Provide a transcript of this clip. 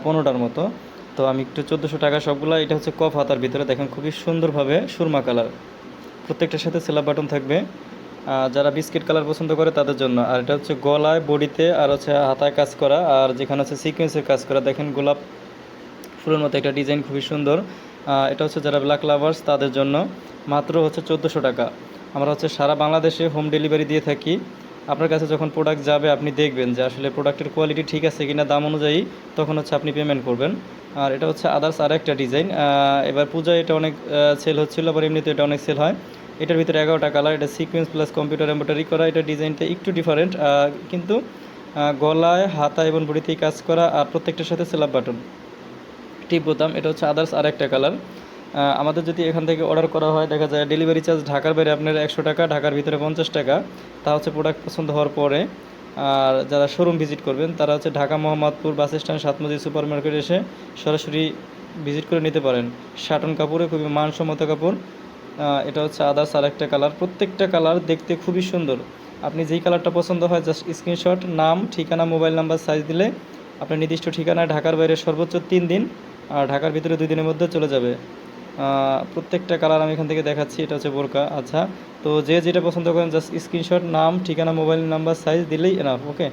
15টার মতো। তো আমি একটু 1400 টাকা সবগুলো। এটা হচ্ছে কফ হাতার ভিতরে, দেখেন খুবই সুন্দরভাবে সুরমা কালার, প্রত্যেকটার সাথে সেলাপ বাটন থাকবে। যারা বিস্কিট কালার পছন্দ করে তাদের জন্য। আর এটা হচ্ছে গলায়, বডিতে আর হচ্ছে হাতায় কাজ করা, আর যেখানে হচ্ছে সিকোয়েন্সের কাজ করা, দেখেন গোলাপ ফুলের মতো একটা ডিজাইন, খুবই সুন্দর। এটা হচ্ছে যারা ব্ল্যাক লাভার্স তাদের জন্য। মাত্র হচ্ছে 1400 টাকা। আমরা হচ্ছে সারা বাংলাদেশে হোম ডেলিভারি দিয়ে থাকি। আপনার কাছে যখন প্রোডাক্ট যাবে আপনি দেখবেন যে আসলে প্রোডাক্টের কোয়ালিটি ঠিক আছে কিনা, দাম অনুযায়ী তখন হচ্ছে আপনি পেমেন্ট করবেন। আর এটা হচ্ছে আদার্স আর একটা ডিজাইন। এবার পূজায় এটা অনেক সেল হচ্ছিলো, আবার এমনিতে এটা অনেক সেল হয়। এটার ভিতরে 11টা কালার, এটা সিকোয়েন্স প্লাস কম্পিউটার এমব্রয়ডারি করা। এটা ডিজাইনটা একটু ডিফারেন্ট, কিন্তু গলায়, হাতা এবং বডিতেই কাজ করা, আর প্রত্যেকটার সাথে সেলাপ বাটন, টিপ বোতাম। এটা হচ্ছে আদার্স আর একটা কালার। আমাদের যদি এখান থেকে অর্ডার করা হয়, দেখা যায় ডেলিভারি চার্জ ঢাকার বাইরে আপনার 100 টাকা, ঢাকার ভিতরে 50 টাকা। তা হচ্ছে প্রোডাক্ট পছন্দ হওয়ার পরে। আর যারা শোরুম ভিজিট করবেন তারা হচ্ছে ঢাকা মোহাম্মদপুর বাস স্ট্যান্ড সাতমজি সুপার মার্কেটে এসে সরাসরি ভিজিট করে নিতে পারেন। শাটন কাপড়ে খুবই মানসম্মত কাপড়। এটা হচ্ছে আদার্স আর একটা কালার। প্রত্যেকটা কালার দেখতে খুবই সুন্দর। আপনি যেই কালারটা পছন্দ হয় জাস্ট স্ক্রিনশট, নাম, ঠিকানা, মোবাইল নাম্বার, সাইজ দিলে আপনার নির্দিষ্ট ঠিকানায় ঢাকার বাইরে সর্বোচ্চ 3 দিন, আর ঢাকার ভিতরে 2 দিনের মধ্যে চলে যাবে। প্রত্যেকটা কালার আমি এখান থেকে দেখাচ্ছি। এটা হচ্ছে বোরকা। আচ্ছা, তো যে যেটা পছন্দ করেন জাস্ট স্ক্রিনশট, নাম, ঠিকানা, মোবাইল নাম্বার, সাইজ দিলেই এনাফ। ওকে।